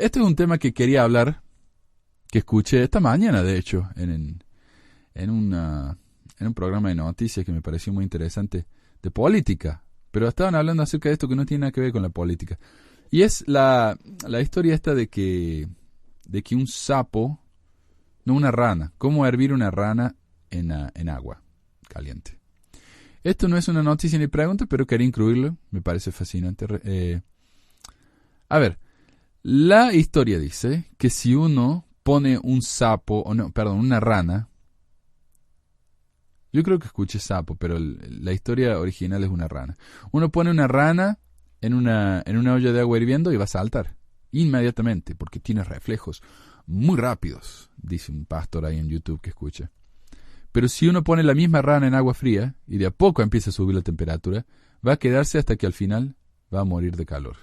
este es un tema que quería hablar, que escuché esta mañana, de hecho, en un programa de noticias que me pareció muy interesante, de política. Pero estaban hablando acerca de esto que no tiene nada que ver con la política. Y es la historia esta de que un sapo, no una rana, cómo hervir una rana en agua caliente. Esto no es una noticia ni pregunta, pero quería incluirlo, me parece fascinante. A ver, la historia dice que si uno pone un sapo, una rana, yo creo que escuché sapo, pero la historia original es una rana. Uno pone una rana en una olla de agua hirviendo y va a saltar inmediatamente, porque tiene reflejos muy rápidos, dice un pastor ahí en YouTube que escucha. Pero si uno pone la misma rana en agua fría y de a poco empieza a subir la temperatura, va a quedarse hasta que al final va a morir de calor.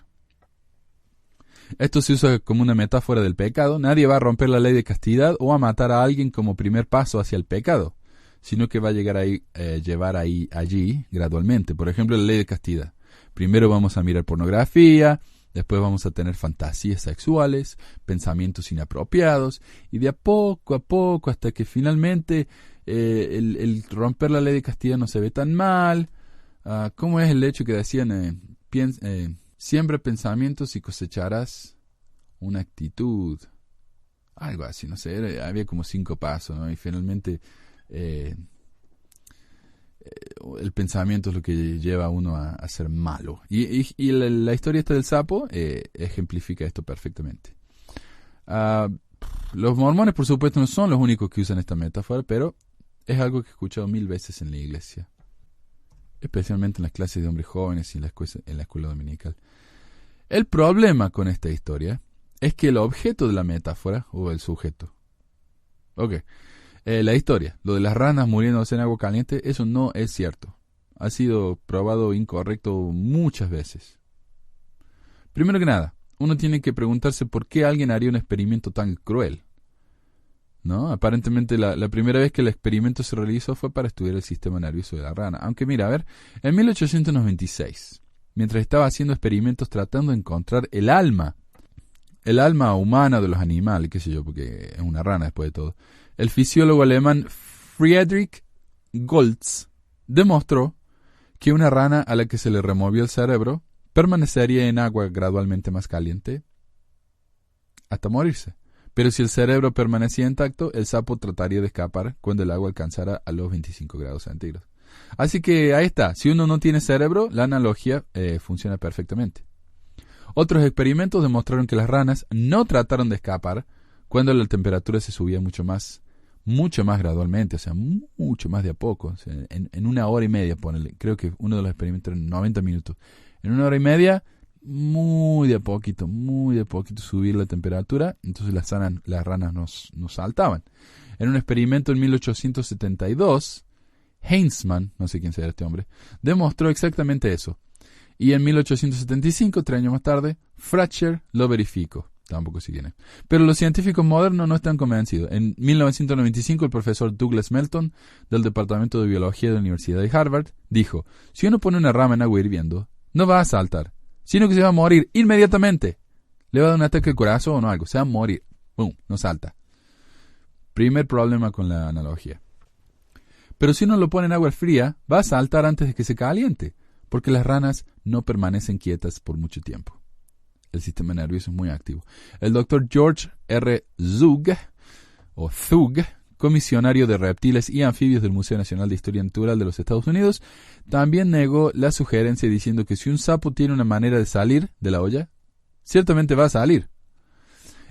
Esto se usa como una metáfora del pecado. Nadie va a romper la ley de castidad o a matar a alguien como primer paso hacia el pecado, sino que va a llevar allí gradualmente. Por ejemplo, la ley de castidad. Primero vamos a mirar pornografía, después vamos a tener fantasías sexuales, pensamientos inapropiados, y de a poco, hasta que finalmente el romper la ley de castidad no se ve tan mal. ¿Cómo es el hecho que decían? Siembra pensamientos y cosecharás una actitud. Algo así, no sé, había como 5 pasos, ¿no? Y finalmente el pensamiento es lo que lleva a uno a ser malo. Y la historia esta del sapo ejemplifica esto perfectamente. Los mormones, por supuesto, no son los únicos que usan esta metáfora, pero es algo que he escuchado 1000 veces en la iglesia, especialmente en las clases de hombres jóvenes y en la escuela dominical. El problema con esta historia es que el objeto de la metáfora, o el sujeto, la historia, lo de las ranas muriéndose en agua caliente, eso no es cierto. Ha sido probado incorrecto muchas veces. Primero que nada, uno tiene que preguntarse por qué alguien haría un experimento tan cruel, ¿no? Aparentemente la primera vez que el experimento se realizó fue para estudiar el sistema nervioso de la rana. Aunque mira, a ver, en 1896, mientras estaba haciendo experimentos tratando de encontrar el alma humana de los animales, qué sé yo, porque es una rana después de todo, el fisiólogo alemán Friedrich Goltz demostró que una rana a la que se le removió el cerebro permanecería en agua gradualmente más caliente hasta morirse. Pero si el cerebro permanecía intacto, el sapo trataría de escapar cuando el agua alcanzara a los 25 grados centígrados. Así que ahí está. Si uno no tiene cerebro, la analogía funciona perfectamente. Otros experimentos demostraron que las ranas no trataron de escapar cuando la temperatura se subía mucho más gradualmente, o sea, mucho más de a poco. O sea, en 1 hora y media, ponele. Creo que uno de los experimentos era 90 minutos. En 1 hora y media, muy de a poquito subir la temperatura, entonces las ranas nos saltaban. En un experimento en 1872, Heinzmann, no sé quién será este hombre, demostró exactamente eso. Y en 1875, 3 años más tarde, Fracture lo verificó. Tampoco sé quién es. Pero los científicos modernos no están convencidos. En 1995, el profesor Douglas Melton, del Departamento de Biología de la Universidad de Harvard, dijo: si uno pone una rama en agua hirviendo, no va a saltar, sino que se va a morir inmediatamente. Le va a dar un ataque al corazón o algo, se va a morir. ¡Bum! No salta. Primer problema con la analogía. Pero si uno lo pone en agua fría, va a saltar antes de que se caliente, porque las ranas no permanecen quietas por mucho tiempo. El sistema nervioso es muy activo. El doctor George R. Zug, comisionario de reptiles y anfibios del Museo Nacional de Historia Natural de los Estados Unidos, también negó la sugerencia diciendo que si un sapo tiene una manera de salir de la olla, ciertamente va a salir.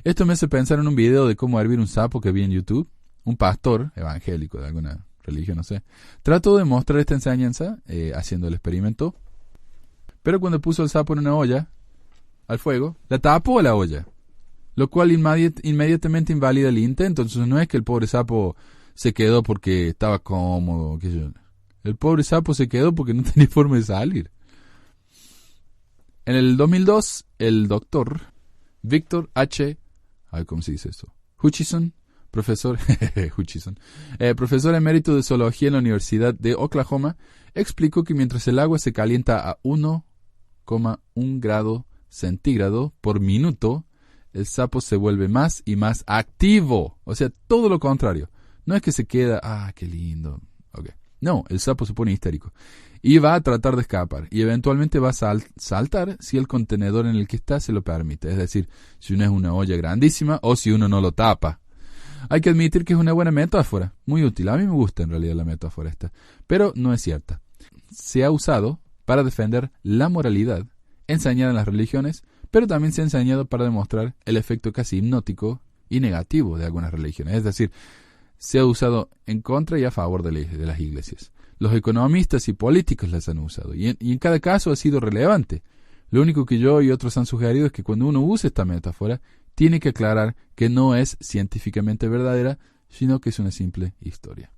Esto me hace pensar en un video de cómo hervir un sapo que vi en YouTube. Un pastor evangélico de alguna religión, no sé, trató de mostrar esta enseñanza haciendo el experimento, pero cuando puso el sapo en una olla al fuego, la tapó la olla, lo cual inmediatamente invalida el intento. Entonces no es que el pobre sapo se quedó porque estaba cómodo, qué sé yo. El pobre sapo se quedó porque no tenía forma de salir. En el 2002, el doctor Victor H. ¿Cómo se dice esto? Hutchison, profesor emérito de zoología en la Universidad de Oklahoma, explicó que mientras el agua se calienta a 1,1 grado centígrado por minuto, el sapo se vuelve más y más activo. O sea, todo lo contrario. No es que se queda, qué lindo. Okay. No, el sapo se pone histérico. Y va a tratar de escapar. Y eventualmente va a saltar si el contenedor en el que está se lo permite. Es decir, si uno es una olla grandísima o si uno no lo tapa. Hay que admitir que es una buena metáfora. Muy útil. A mí me gusta en realidad la metáfora esta. Pero no es cierta. Se ha usado para defender la moralidad enseñada en las religiones, pero también se ha enseñado para demostrar el efecto casi hipnótico y negativo de algunas religiones. Es decir, se ha usado en contra y a favor de las iglesias. Los economistas y políticos las han usado, y en cada caso ha sido relevante. Lo único que yo y otros han sugerido es que cuando uno use esta metáfora, tiene que aclarar que no es científicamente verdadera, sino que es una simple historia.